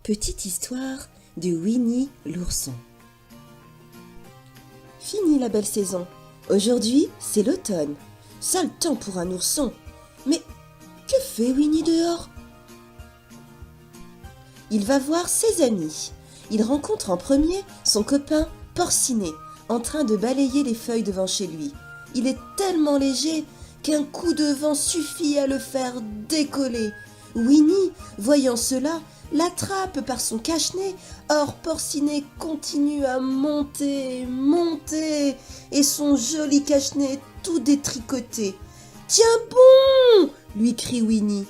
Petite histoire de Winnie l'ourson. Fini la belle saison. Aujourd'hui, c'est l'automne. Sale temps pour un ourson. Mais que fait Winnie dehors? Il va voir ses amis. Il rencontre en premier son copain Porcinet, en train de balayer les feuilles devant chez lui. Il est tellement léger qu'un coup de vent suffit à le faire décoller. Winnie, voyant cela, l'attrape par son cache-nez. Or Porcinet continue à monter, et son joli cache-nez est tout détricoté. « Tiens bon !» lui crie Winnie.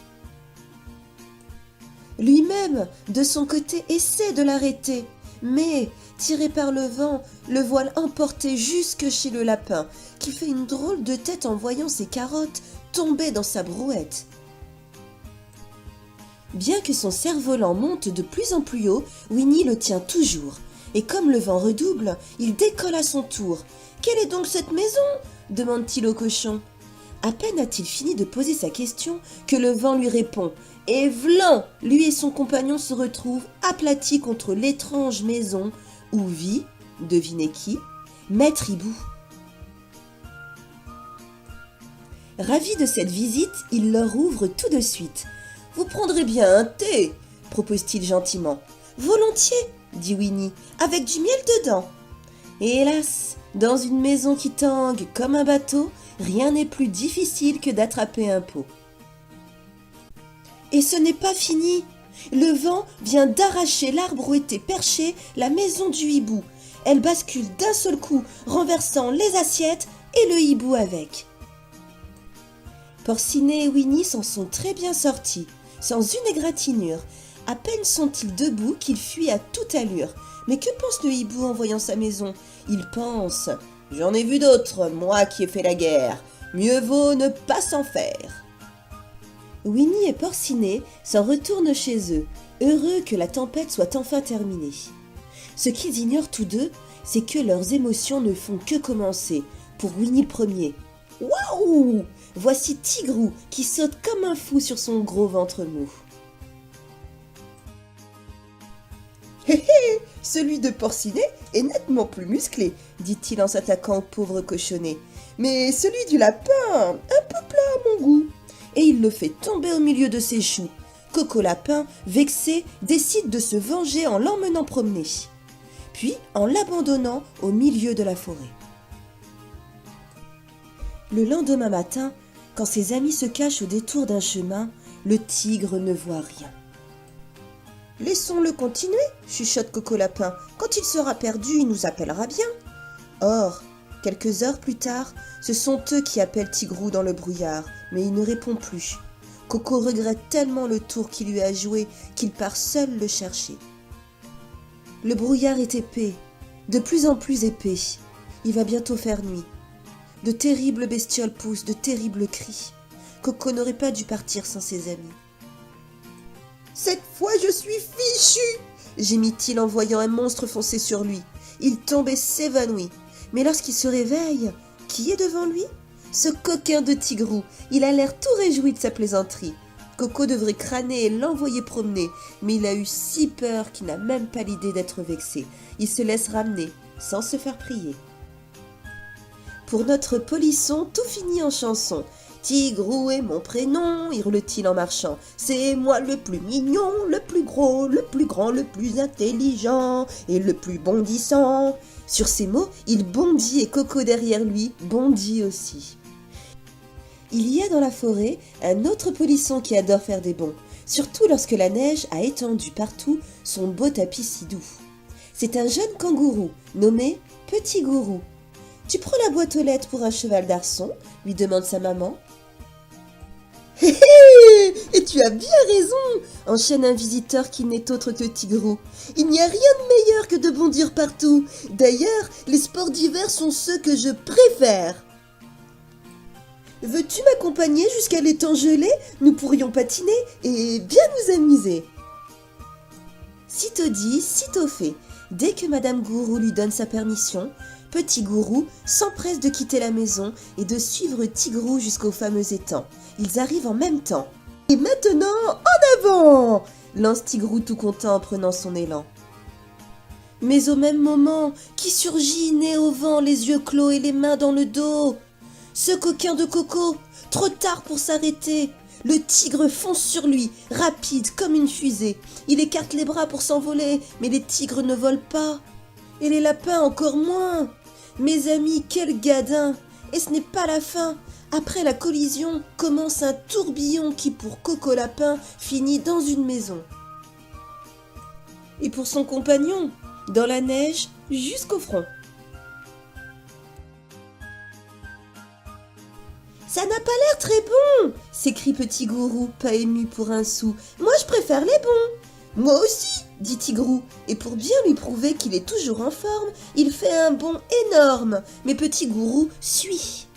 Lui-même, de son côté, essaie de l'arrêter, mais, tiré par le vent, le voile emporté jusque chez le lapin, qui fait une drôle de tête en voyant ses carottes tomber dans sa brouette. Bien que son cerf-volant monte de plus en plus haut, Winnie le tient toujours. Et comme le vent redouble, il décolle à son tour. « Quelle est donc cette maison ?» demande-t-il au cochon. À peine a-t-il fini de poser sa question que le vent lui répond. Et v'lan, lui et son compagnon se retrouvent aplatis contre l'étrange maison où vit, devinez qui, Maître Hibou. Ravi de cette visite, il leur ouvre tout de suite. « Vous prendrez bien un thé ?» propose-t-il gentiment. « Volontiers, » dit Winnie, « avec du miel dedans. » Et hélas, dans une maison qui tangue comme un bateau, rien n'est plus difficile que d'attraper un pot. Et ce n'est pas fini. Le vent vient d'arracher l'arbre où était perchée la maison du hibou. Elle bascule d'un seul coup, renversant les assiettes et le hibou avec. Porcinet et Winnie s'en sont très bien sortis, sans une égratignure. À peine sont-ils debout qu'ils fuient à toute allure. Mais que pense le hibou en voyant sa maison? Il pense « J'en ai vu d'autres, moi qui ai fait la guerre. Mieux vaut ne pas s'en faire. » Winnie et Porcinet s'en retournent chez eux, heureux que la tempête soit enfin terminée. Ce qu'ils ignorent tous deux, c'est que leurs émotions ne font que commencer. Pour Winnie le premier. « Waouh ! Voici Tigrou qui saute comme un fou sur son gros ventre mou. »« Hé hé, celui de Porcinet est nettement plus musclé, dit-il en s'attaquant au pauvre cochonnet. Mais celui du lapin, un peu plat à mon goût. » Et il le fait tomber au milieu de ses choux. Coco Lapin, vexé, décide de se venger en l'emmenant promener, puis en l'abandonnant au milieu de la forêt. Le lendemain matin, quand ses amis se cachent au détour d'un chemin, le tigre ne voit rien. « Laissons-le continuer, chuchote Coco Lapin. Quand il sera perdu, il nous appellera bien. » Or, quelques heures plus tard, ce sont eux qui appellent Tigrou dans le brouillard, mais il ne répond plus. Coco regrette tellement le tour qu'il lui a joué qu'il part seul le chercher. Le brouillard est épais, de plus en plus épais. Il va bientôt faire nuit. De terribles bestioles poussent, de terribles cris. Coco n'aurait pas dû partir sans ses amis. « Cette fois, je suis fichu !» gémit-il en voyant un monstre foncer sur lui. Il tombe et s'évanouit. Mais lorsqu'il se réveille, qui est devant lui? Ce coquin de Tigrou. Il a l'air tout réjoui de sa plaisanterie. Coco devrait crâner et l'envoyer promener, mais il a eu si peur qu'il n'a même pas l'idée d'être vexé. Il se laisse ramener, sans se faire prier. Pour notre polisson, tout finit en chanson. « Tigrou est mon prénom », hurle-t-il en marchant. « C'est moi le plus mignon, le plus gros, le plus grand, le plus intelligent et le plus bondissant. » Sur ces mots, il bondit et Coco derrière lui bondit aussi. Il y a dans la forêt un autre polisson qui adore faire des bonds, surtout lorsque la neige a étendu partout son beau tapis si doux. C'est un jeune kangourou nommé Petit Gourou. « Tu prends la boîte aux lettres pour un cheval d'arçon ?» lui demande sa maman. « Hé hé, et tu as bien raison !» enchaîne un visiteur qui n'est autre que Tigrou. « Il n'y a rien de meilleur que de bondir partout. D'ailleurs, les sports d'hiver sont ceux que je préfère. Veux-tu m'accompagner jusqu'à l'étang gelé? Nous pourrions patiner et bien nous amuser. » Sitôt dit, sitôt fait. Dès que Madame Gourou lui donne sa permission, Petit Gourou s'empresse de quitter la maison et de suivre Tigrou jusqu'au fameux étang. Ils arrivent en même temps. « Et maintenant, en avant !» lance Tigrou tout content en prenant son élan. Mais au même moment, qui surgit, nez au vent, les yeux clos et les mains dans le dos? Ce coquin de Coco, trop tard pour s'arrêter. Le tigre fonce sur lui, rapide comme une fusée. Il écarte les bras pour s'envoler, mais les tigres ne volent pas. Et les lapins encore moins. Mes amis, quel gadin! Et ce n'est pas la fin. Après la collision, commence un tourbillon qui, pour Coco Lapin, finit dans une maison. Et pour son compagnon, dans la neige jusqu'au front. Ça n'a pas l'air très bon, s'écrie Petit Gourou, pas ému pour un sou. Moi, je préfère les bons. Moi aussi, dit Tigrou, et pour bien lui prouver qu'il est toujours en forme, il fait un bond énorme, mais Petit Gourou suit.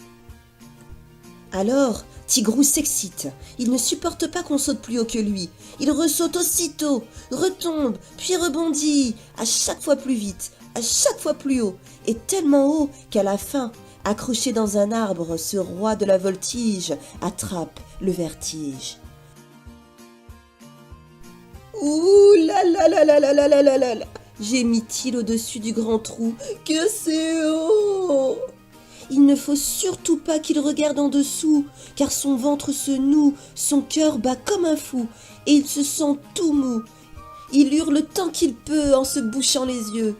Alors, Tigrou s'excite. Il ne supporte pas qu'on saute plus haut que lui. Il ressaute aussitôt, retombe, puis rebondit, à chaque fois plus vite, à chaque fois plus haut, et tellement haut qu'à la fin, accroché dans un arbre, ce roi de la voltige attrape le vertige. Ouh là là là là là là là là là, gémit-il au-dessus du grand trou, que c'est haut! Il ne faut surtout pas qu'il regarde en dessous, car son ventre se noue, son cœur bat comme un fou, et il se sent tout mou. Il hurle tant qu'il peut en se bouchant les yeux.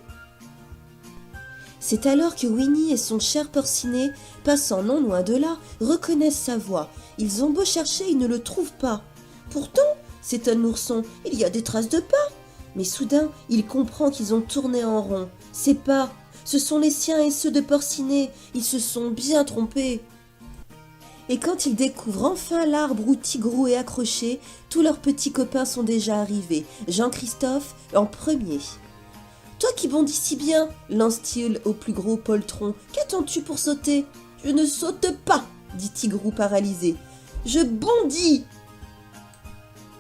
C'est alors que Winnie et son cher porcinet, passant non loin de là, reconnaissent sa voix. Ils ont beau chercher, ils ne le trouvent pas. Pourtant, s'étonne l'ourson, il y a des traces de pas. Mais soudain, il comprend qu'ils ont tourné en rond. Ces pas, ce sont les siens et ceux de Porcinet. Ils se sont bien trompés. Et quand ils découvrent enfin l'arbre où Tigrou est accroché, tous leurs petits copains sont déjà arrivés. Jean-Christophe en premier. « Toi qui bondis si bien !» lance-t-il au plus gros poltron. « Qu'attends-tu pour sauter ?»« Je ne saute pas !» dit Tigrou paralysé. « Je bondis !»«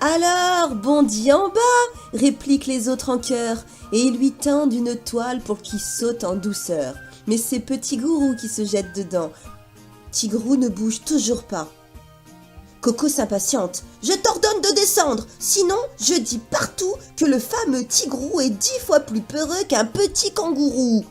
Alors, bondis en bas !» répliquent les autres en chœur, et ils lui tendent une toile pour qu'il saute en douceur. Mais c'est Petit Gourou qui se jette dedans. Tigrou ne bouge toujours pas. Coco s'impatiente. « Je t'ordonne de descendre, sinon je dis partout que le fameux Tigrou est 10 fois plus peureux qu'un petit kangourou. »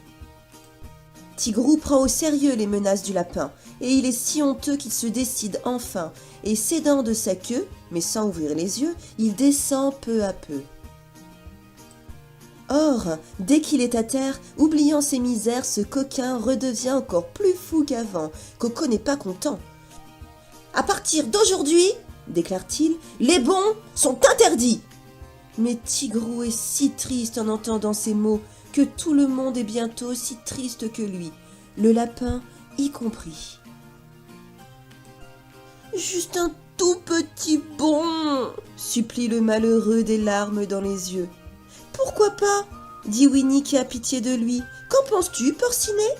Tigrou prend au sérieux les menaces du lapin, et il est si honteux qu'il se décide enfin, et s'aidant de sa queue, mais sans ouvrir les yeux, il descend peu à peu. Or, dès qu'il est à terre, oubliant ses misères, ce coquin redevient encore plus fou qu'avant. Coco n'est pas content. « À partir d'aujourd'hui, déclare-t-il, les bons sont interdits !» Mais Tigrou est si triste en entendant ces mots que tout le monde est bientôt aussi triste que lui, le lapin y compris. « Juste un tout petit bond !» supplie le malheureux des larmes dans les yeux. « Pourquoi pas ?» dit Winnie qui a pitié de lui. « Qu'en penses-tu, Porcinet ?